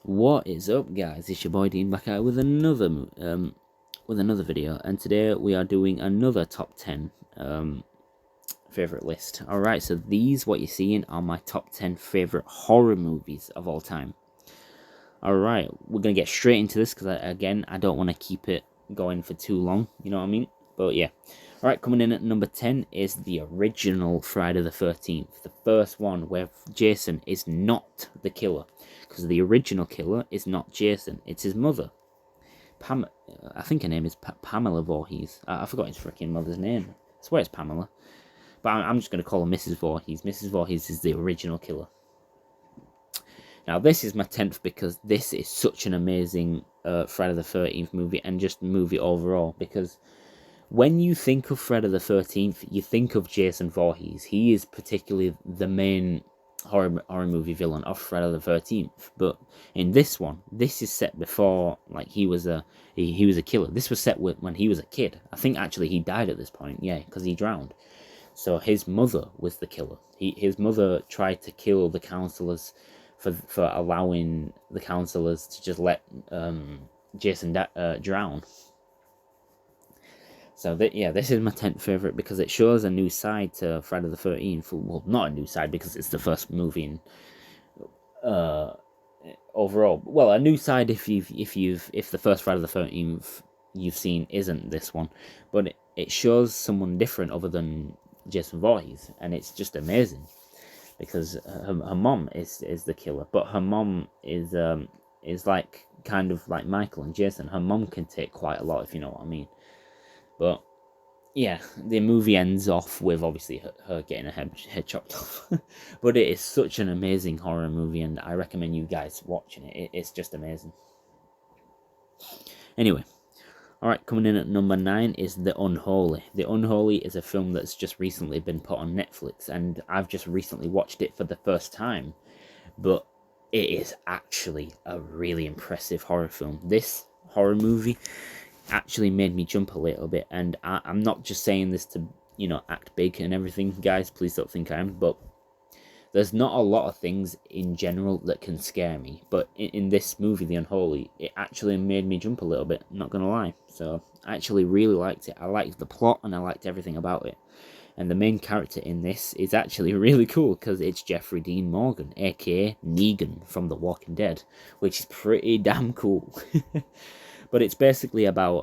What is up, guys? It's your boy Dean back out with another video, and today we are doing another top 10 favorite list. All right, so what you're seeing are my top 10 favorite horror movies of all time. All right, we're gonna get straight into this because I don't want to keep it going for too long. You know what I mean? But yeah. All right, coming in at number 10 is the original Friday the 13th, the first one where Jason is not the killer, because the original killer is not Jason, it's his mother. I think her name is Pamela Voorhees. I forgot his freaking mother's name. I swear it's Pamela, but I'm just gonna call her Mrs. Voorhees. Mrs. Voorhees is the original killer. Now, this is my 10th because this is such an amazing Friday the 13th movie, and just movie overall, because when you think of Friday the 13th, you think of Jason Voorhees. He is particularly the main horror movie villain of Friday the 13th. But in this one, this is set before, like, he was a killer. This was set when he was a kid. I think actually he died at this point, yeah, because he drowned. So his mother was the killer. His mother tried to kill the counselors for allowing the counselors to just let Jason drown. So this is my 10th favorite because it shows a new side to Friday the 13th. Well, not a new side because it's the first movie in overall. Well, a new side if the first Friday the 13th you've seen isn't this one, but it shows someone different other than Jason Voorhees, and it's just amazing because her mom is the killer, but her mom is like kind of like Michael and Jason. Her mom can take quite a lot, if you know what I mean. But yeah, the movie ends off with obviously her getting her head chopped off. But it is such an amazing horror movie, and I recommend you guys watching it. It's just amazing. Anyway, alright, coming in at number 9 is The Unholy. The Unholy is a film that's just recently been put on Netflix, and I've just recently watched it for the first time. But it is actually a really impressive horror film. This horror movie actually made me jump a little bit, and I'm not just saying this to, act big and everything, guys, please don't think I am, but there's not a lot of things in general that can scare me, but in this movie, The Unholy, it actually made me jump a little bit, not gonna lie. So I actually really liked it. I liked the plot and I liked everything about it. And the main character in this is actually really cool because it's Jeffrey Dean Morgan, aka Negan from The Walking Dead, which is pretty damn cool. But it's basically about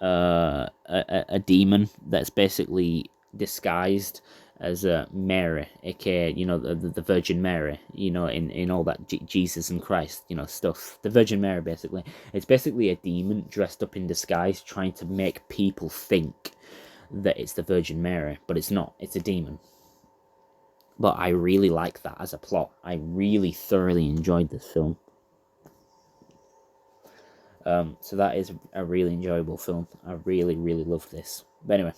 a demon that's basically disguised as Mary, aka the Virgin Mary, in all that Jesus and Christ stuff. The Virgin Mary, basically, it's basically a demon dressed up in disguise, trying to make people think that it's the Virgin Mary, but it's not. It's a demon. But I really like that as a plot. I really thoroughly enjoyed this film. So that is a really enjoyable film. I really, really love this. But anyway,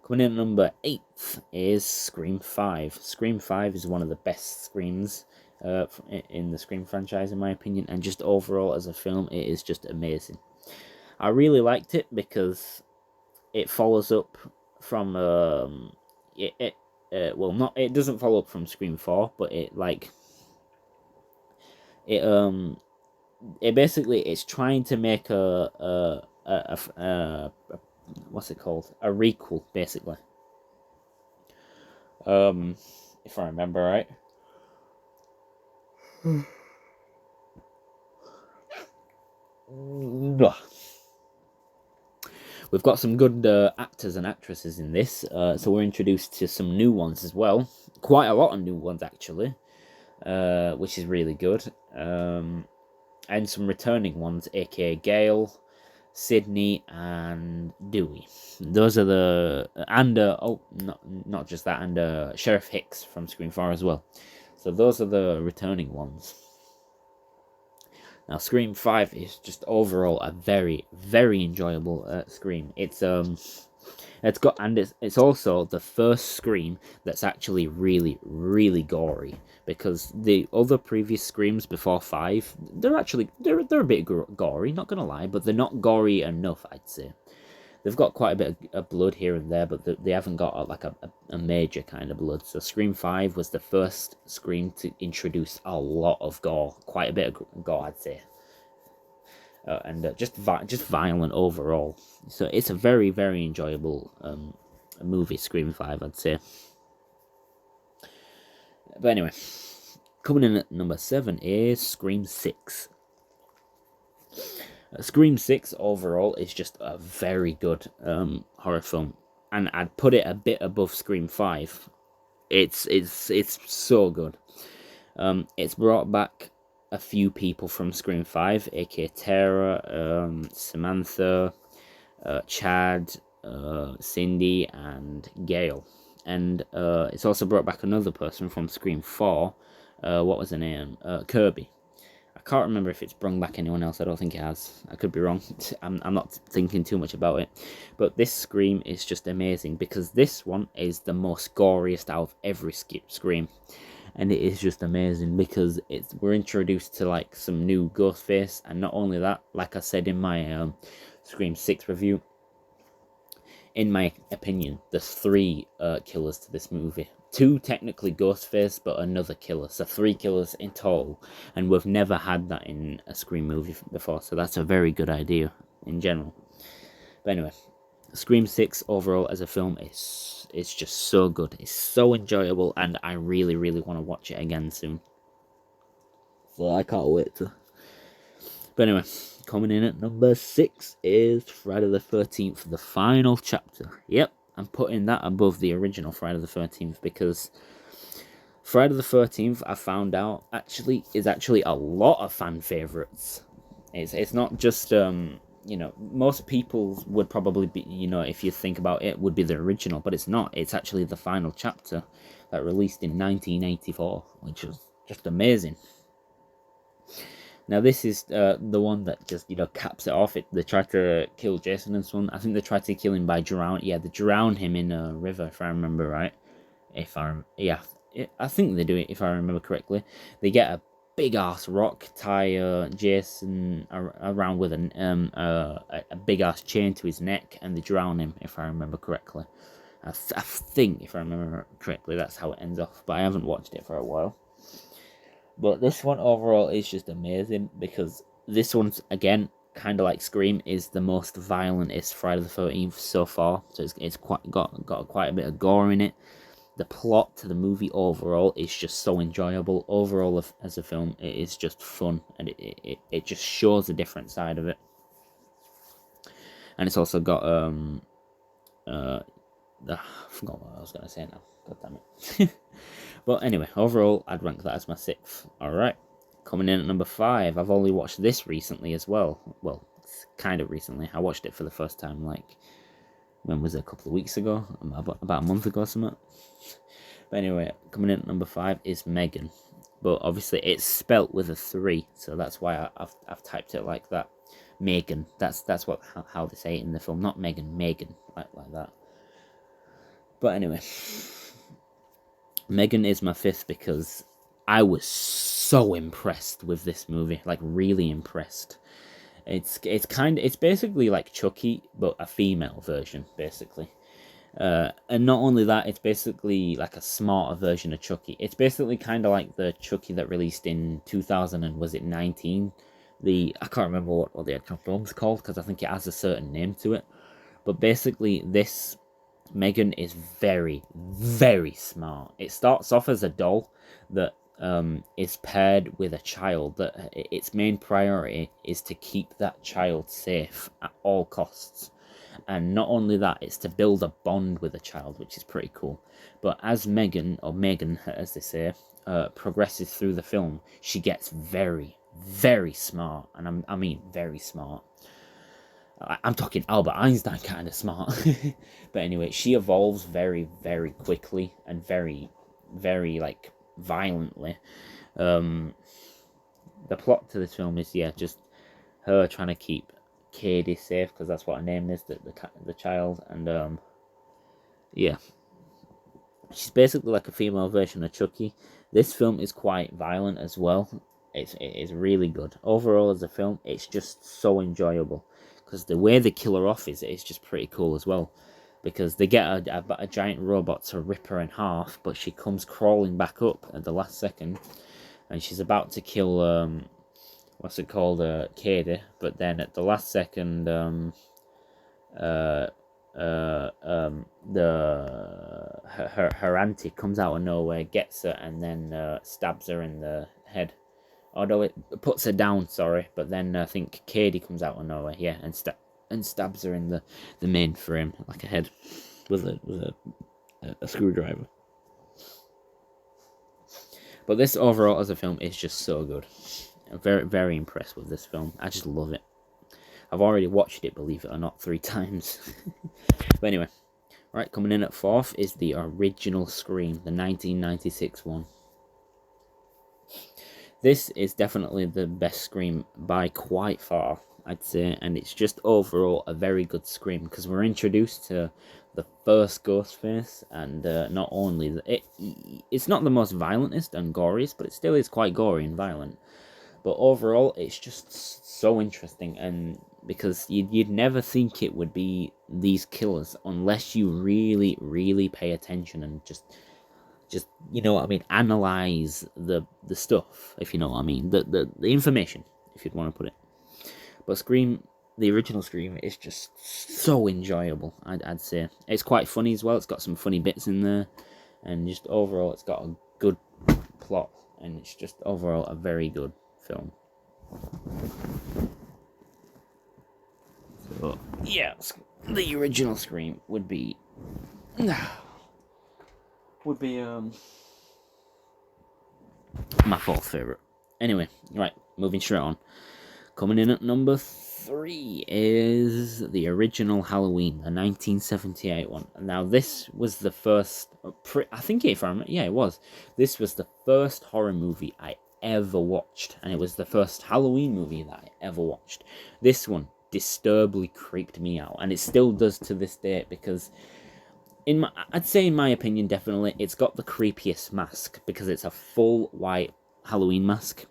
coming in at number 8 is Scream 5. Scream 5 is one of the best Screams in the Scream franchise, in my opinion, and just overall as a film, it is just amazing. I really liked it because it follows up from it doesn't follow up from Scream 4, but it basically it's trying to make a what's it called, a requel, basically, if I remember right. We've got some good actors and actresses in this, so we're introduced to some new ones as well, quite a lot of new ones actually, which is really good. And some returning ones, aka Gale, Sydney, and Dewey. Those are not just that, and Sheriff Hicks from Scream 4 as well. So those are the returning ones. Now, Scream 5 is just overall a very, very enjoyable Scream. It's also the first Scream that's actually really, really gory, because the other previous Screams before 5, they're a bit gory, not gonna lie, but they're not gory enough, I'd say. They've got quite a bit of blood here and there, but they haven't got like a major kind of blood. So Scream 5 was the first Scream to introduce a lot of gore, quite a bit of gore, I'd say. And just violent overall. So it's a very, very enjoyable movie, Scream 5, I'd say. But anyway, coming in at number 7 is Scream 6. Scream 6 overall is just a very good horror film, and I'd put it a bit above Scream 5. It's so good. It's brought back a few people from Scream 5, aka Tara, Samantha, Chad, Cindy, and Gail. And it's also brought back another person from Scream 4. What was her name? Kirby. I can't remember if it's brought back anyone else. I don't think it has. I could be wrong. I'm not thinking too much about it. But this Scream is just amazing because this one is the most goriest out of every Scream. And it is just amazing because we're introduced to like some new Ghostface, and not only that, like I said in my Scream 6 review, in my opinion, there's 3 killers to this movie. 2 technically Ghostface, but another killer. So 3 killers in total, and we've never had that in a Scream movie before. So that's a very good idea in general. But anyway, Scream 6 overall as a film is just so good. It's so enjoyable, and I really, really want to watch it again soon. So I can't wait to. But anyway, coming in at number 6 is Friday the 13th, the final chapter. Yep, I'm putting that above the original Friday the 13th because Friday the 13th, I found out, is actually a lot of fan favourites. It's not just most people would probably be, if you think about it, would be the original, but it's not. It's actually the final chapter that released in 1984, which was just amazing. Now this is the one that just caps it off. They tried to kill Jason in this one. I think they tried to kill him by they drown him in a river, if I remember right. I think they do it if I remember correctly. They get a big ass rock, tie Jason around with a big ass chain to his neck, and they drown him if I remember correctly. I think if I remember correctly, that's how it ends off. But I haven't watched it for a while. But this one overall is just amazing because this one's, again, kind of like Scream, is the most violentest Friday the 13th so far. So it's quite got quite a bit of gore in it. The plot to the movie overall is just so enjoyable. Overall, as a film, it is just fun, and it just shows a different side of it. And it's also got I forgot what I was gonna say now. God damn it. But anyway, overall, I'd rank that as my 6th. Alright. Coming in at number 5, I've only watched this recently as well. Well, it's kind of recently. I watched it for the first time, when was it? A couple of weeks ago? About a month ago or something. But anyway, coming in at number 5 is Megan. But obviously, it's spelt with a 3, so that's why I've typed it like that. Megan. That's how they say it in the film. Not Megan, Megan. Like that. But anyway, Megan is my 5th because I was so impressed with this movie, really impressed. It's basically like Chucky, but a female version, basically. And not only that, it's basically like a smarter version of Chucky. It's basically kind of like the Chucky that released in 2000 and was it 19? I can't remember what the actual film's called because I think it has a certain name to it. But basically, this Megan is very, very smart. It starts off as a doll that is paired with a child that its main priority is to keep that child safe at all costs. And not only that, it's to build a bond with a child, which is pretty cool. But as Megan, or Megan as they say, progresses through the film, she gets very, very smart. And I mean very smart. I'm talking Albert Einstein kind of smart. But anyway, she evolves very, very quickly and very, very, violently. The plot to this film is, just her trying to keep Katie safe, because that's what her name is, the child. And, she's basically like a female version of Chucky. This film is quite violent as well. It is really good. Overall, as a film, it's just so enjoyable. because the way they kill her off is just pretty cool as well. Because they get a giant robot to rip her in half, but she comes crawling back up at the last second, and she's about to kill what's it called, Katie, but then at the last second, her auntie comes out of nowhere, gets her, and then stabs her in the head. Although it puts her down, sorry, but then I think Katie comes out of nowhere, yeah, and stabs her in the main frame, like a head, with a screwdriver. But this overall as a film is just so good. I'm very, very impressed with this film. I just love it. I've already watched it, believe it or not, 3 times. But anyway, right, coming in at 4th is the original Scream, the 1996 one. This is definitely the best Scream by quite far, I'd say, and it's just overall a very good Scream, because we're introduced to the first Ghostface, and not only it's not the most violentest and goriest, but it still is quite gory and violent. But overall, it's just so interesting, and because you'd never think it would be these killers unless you really, really pay attention and just you know what I mean, analyze the stuff, if you know what I mean, the information, if you'd want to put it. But Scream, the original Scream, is just so enjoyable. I'd say it's quite funny as well. It's got some funny bits in there, and just overall, it's got a good plot, and it's just overall a very good film. So yeah, the original Scream would be my 4th favourite. Anyway, right, moving straight on. Coming in at number 3 is the original Halloween, the 1978 one. Now, this was the first, I think if I remember, yeah, it was. This was the first horror movie I ever watched, and it was the first Halloween movie that I ever watched. This one disturbingly creeped me out, and it still does to this day, because I'd say in my opinion, definitely, it's got the creepiest mask, because it's a full white Halloween mask,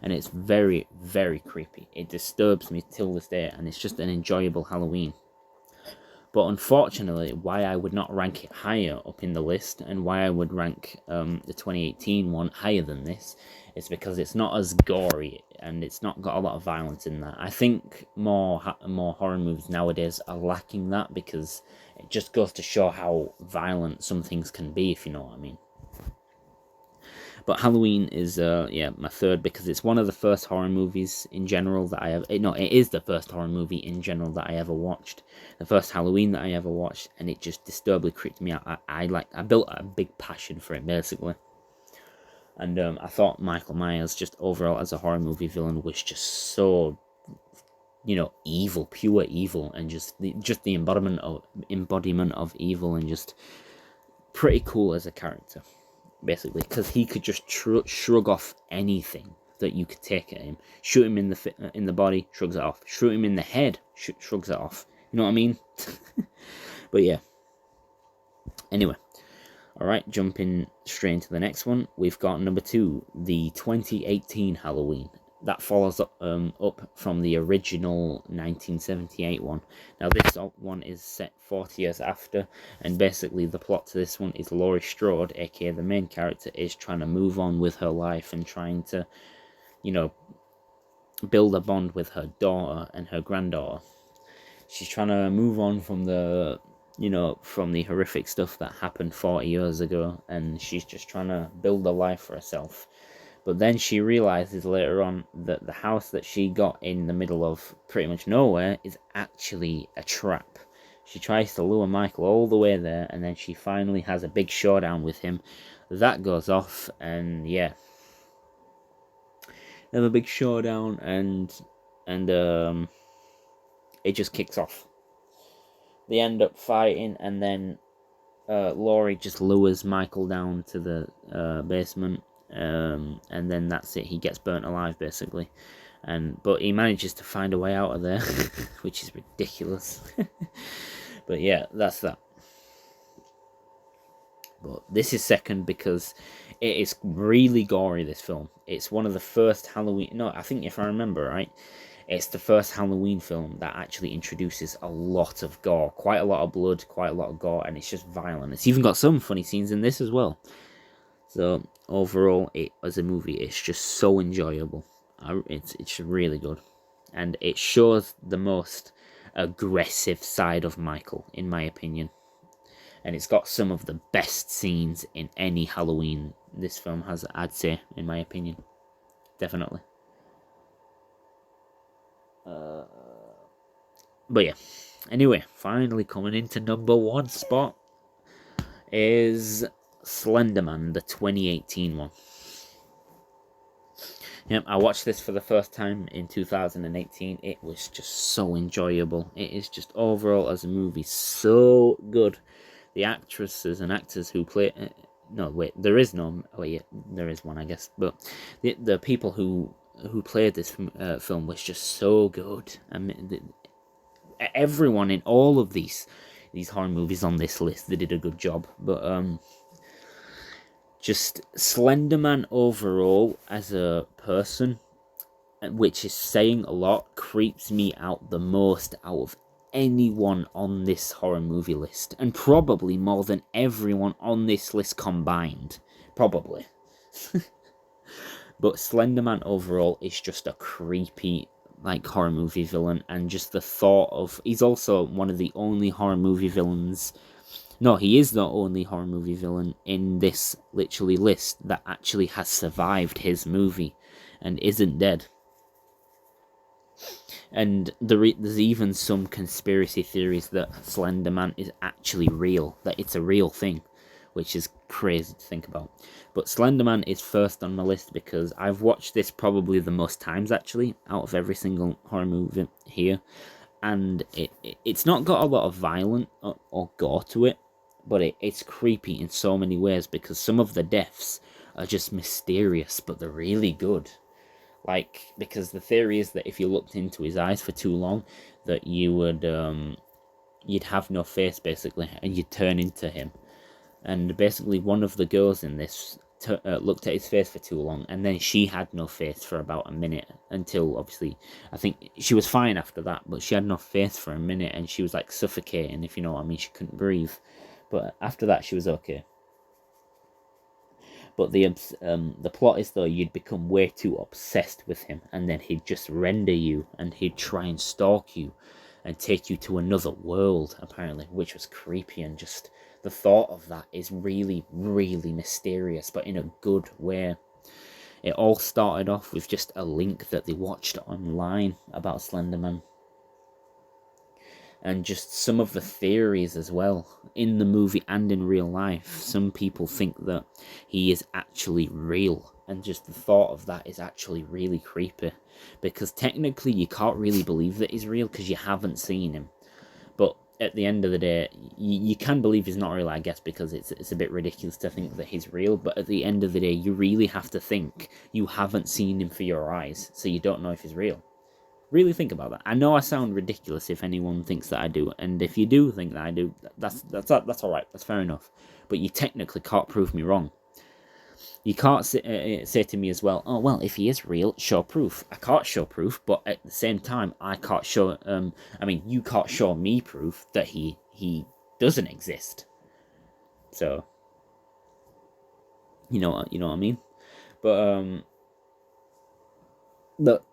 and it's very, very creepy. It disturbs me till this day, and it's just an enjoyable Halloween. But unfortunately, why I would not rank it higher up in the list, and why I would rank the 2018 one higher than this, is because it's not as gory, and it's not got a lot of violence in that. I think more horror movies nowadays are lacking that, because it just goes to show how violent some things can be, if you know what I mean. But Halloween is, my 3rd, because it's one of the first horror movies in general that I have. It is the first horror movie in general that I ever watched. The first Halloween that I ever watched, and it just disturbingly creeped me out. I built a big passion for it, basically. And I thought Michael Myers, just overall as a horror movie villain, was just so, evil, pure evil, and just the embodiment of evil, and just pretty cool as a character. Basically, because he could just shrug off anything that you could take at him. Shoot him in the body, shrugs it off. Shoot him in the head, shrugs it off. You know what I mean? But yeah. Anyway, all right, jumping straight into the next one, we've got number 2, the 2018 Halloween. That follows up from the original 1978 one. Now, this one is set 40 years after, and basically the plot to this one is Laurie Strode, aka the main character, is trying to move on with her life and trying to, build a bond with her daughter and her granddaughter. She's trying to move on from the horrific stuff that happened 40 years ago, and she's just trying to build a life for herself. But then she realizes later on that the house that she got in the middle of pretty much nowhere is actually a trap. She tries to lure Michael all the way there, and then she finally has a big showdown with him. That goes off, and yeah. They have a big showdown, and it just kicks off. They end up fighting, and then Laurie just lures Michael down to the basement. And then that's it. He gets burnt alive, basically, but he manages to find a way out of there, which is ridiculous. But yeah, that's that. But this is second because it is really gory. This film. It's one of the first Halloween. No, I think if I remember right, It's the first Halloween film that actually introduces a lot of gore, quite a lot of blood, quite a lot of gore, and it's just violent. It's even got some funny scenes in this as well. So overall, it as a movie, it's just so enjoyable. It's really good, and it shows the most aggressive side of Michael, in my opinion. And it's got some of the best scenes in any Halloween this film has, I'd say, in my opinion. Definitely. But yeah. Anyway, finally coming into number one spot is Slenderman, the 2018 one. Yep, I watched this for the first time in 2018. It was just so enjoyable. It is just overall as a movie so good. The actresses and actors who play no wait, there is no wait, there is one I guess, but the people who played this film was just so good. I mean, everyone in all of these horror movies on this list, they did a good job. But just Slenderman overall as a person, which is saying a lot, creeps me out the most out of anyone on this horror movie list, and probably more than everyone on this list combined, probably. But Slenderman overall is just a creepy like horror movie villain, and just the thought of he's also one of the only horror movie villains. No, he is the only horror movie villain in this literally list that actually has survived his movie and isn't dead. And there's even some conspiracy theories that Slenderman is actually real, that it's a real thing, which is crazy to think about. But Slenderman is first on my list because I've watched this probably the most times, actually, out of every single horror movie here. And it's not got a lot of violence or gore to it, but it's creepy in so many ways because some of the deaths are just mysterious, but they're really good. Like, because the theory is that if you looked into his eyes for too long, that you would, you'd have no face, basically, and you'd turn into him. And basically, one of the girls in this looked at his face for too long, and then she had no face for about a minute, until, obviously, I think she was fine after that, but she had no face for a minute, and she was, like, suffocating, if you know what I mean, she couldn't breathe. But after that, she was okay. But the plot is though you'd become way too obsessed with him, and then he'd just render you, and he'd try and stalk you, and take you to another world, apparently, which was creepy, and just the thought of that is really, really mysterious, but in a good way. It all started off with just a link that they watched online about Slenderman, and just some of the theories as well in the movie and in real life. Some people think that he is actually real, and just the thought of that is actually really creepy, because technically you can't really believe that he's real because you haven't seen him. But at the end of the day, you can believe he's not real, I guess, because it's a bit ridiculous to think that he's real. But at the end of the day, you really have to think you haven't seen him for your eyes, so you don't know if he's real. Really think about that. I know I sound ridiculous if anyone thinks that I do, and if you do think that I do, that's all right. That's fair enough. But you technically can't prove me wrong. You can't say to me as well, oh well, if he is real, show proof. I can't show proof, but at the same time, I can't show. I mean, you can't show me proof that he doesn't exist. So, you know what I mean. But but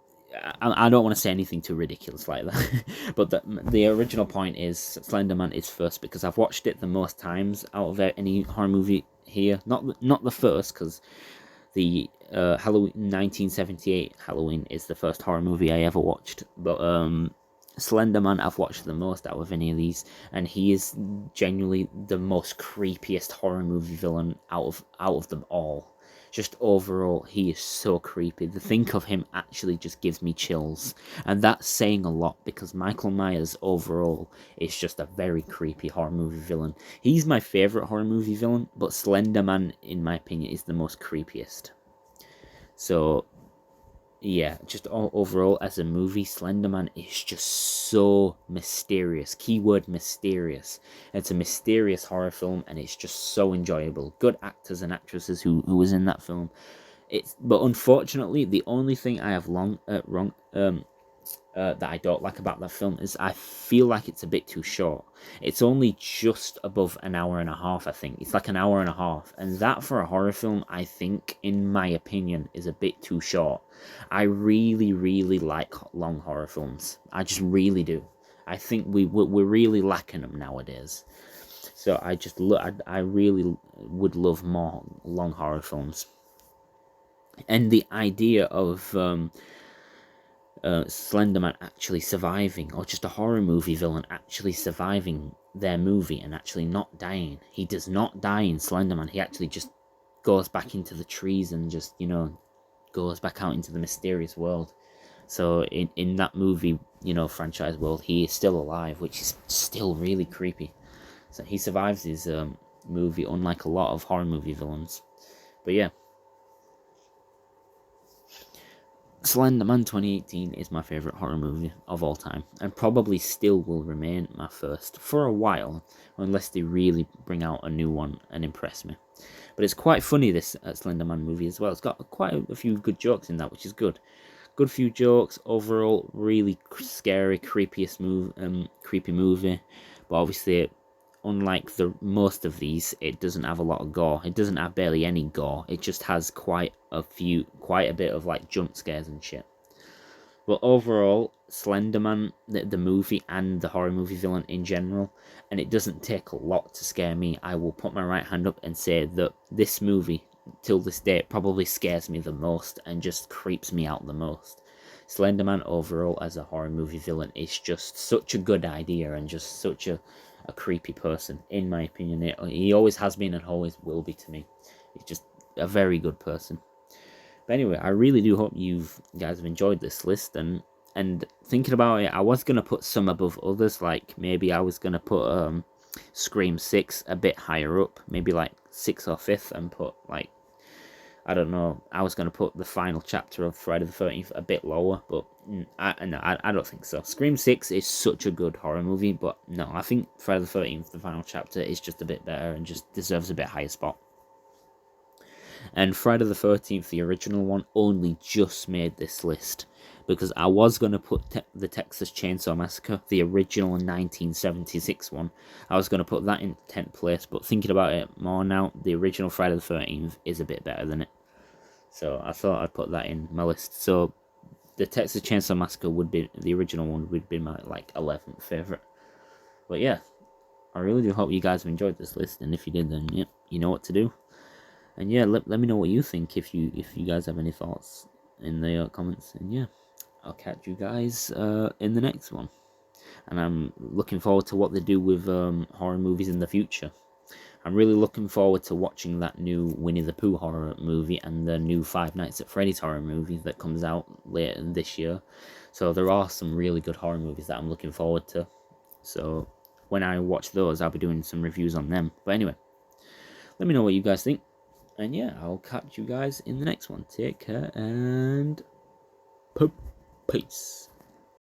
I don't want to say anything too ridiculous like that. But the original point is Slenderman is first because I've watched it the most times out of any horror movie here. Not the first, because the Halloween 1978 Halloween is the first horror movie I ever watched. But Slenderman I've watched the most out of any of these, and he is genuinely the most creepiest horror movie villain out of them all. Just overall, he is so creepy. The think of him actually just gives me chills. And that's saying a lot, because Michael Myers overall is just a very creepy horror movie villain. He's my favourite horror movie villain, but Slenderman, in my opinion, is the most creepiest. So, yeah, just overall as a movie, Slenderman is just so mysterious. Keyword mysterious. It's a mysterious horror film, and it's just so enjoyable. Good actors and actresses who was in that film. But unfortunately, the only thing I have that I don't like about that film is I feel like it's a bit too short. It's only just above an hour and a half, I think. It's like an hour and a half. And that for a horror film, I think, in my opinion, is a bit too short. I really, really like long horror films. I just really do. I think we're really lacking them nowadays. So I really would love more long horror films. And the idea of Slenderman actually surviving, or just a horror movie villain actually surviving their movie and actually not dying. He does not die in Slenderman. He actually just goes back into the trees and just, goes back out into the mysterious world. So in that movie, franchise world, he is still alive, which is still really creepy. So he survives his movie, unlike a lot of horror movie villains. But yeah, Slenderman 2018 is my favourite horror movie of all time, and probably still will remain my first for a while, unless they really bring out a new one and impress me. But it's quite funny, this Slenderman movie as well. It's got quite a few good jokes in that, which is good. Good few jokes, overall, really scary, creepy movie. But obviously, unlike the most of these, it doesn't have a lot of gore. It doesn't have barely any gore. It just has quite a bit of like jump scares and shit. But overall, Slenderman, the movie and the horror movie villain in general, and it doesn't take a lot to scare me. I will put my right hand up and say that this movie, till this day, probably scares me the most and just creeps me out the most. Slenderman overall as a horror movie villain is just such a good idea and just such a creepy person, in my opinion. He always has been and always will be to me. He's just a very good person. But anyway, I really do hope you guys have enjoyed this list, and thinking about it, I was gonna put some above others. Like maybe I was gonna put Scream 6 a bit higher up, maybe like 6th or 5th, and put like, I don't know, I was gonna put the final chapter of Friday the 13th a bit lower, but I don't think so. Scream 6 is such a good horror movie, but no, I think Friday the 13th, the final chapter, is just a bit better and just deserves a bit higher spot. And Friday the 13th, the original one, only just made this list because I was going to put the Texas Chainsaw Massacre, the original 1976 one. I was going to put that in 10th place, but thinking about it more now, the original Friday the 13th is a bit better than it. So I thought I'd put that in my list. So the Texas Chainsaw Massacre would be, the original one would be my like 11th favourite. But yeah, I really do hope you guys have enjoyed this list, and if you did, then yeah, you know what to do. And yeah, let me know what you think if you guys have any thoughts in the comments. And yeah, I'll catch you guys in the next one. And I'm looking forward to what they do with horror movies in the future. I'm really looking forward to watching that new Winnie the Pooh horror movie and the new Five Nights at Freddy's horror movie that comes out later this year. So there are some really good horror movies that I'm looking forward to. So when I watch those, I'll be doing some reviews on them. But anyway, let me know what you guys think. And yeah, I'll catch you guys in the next one. Take care and peace.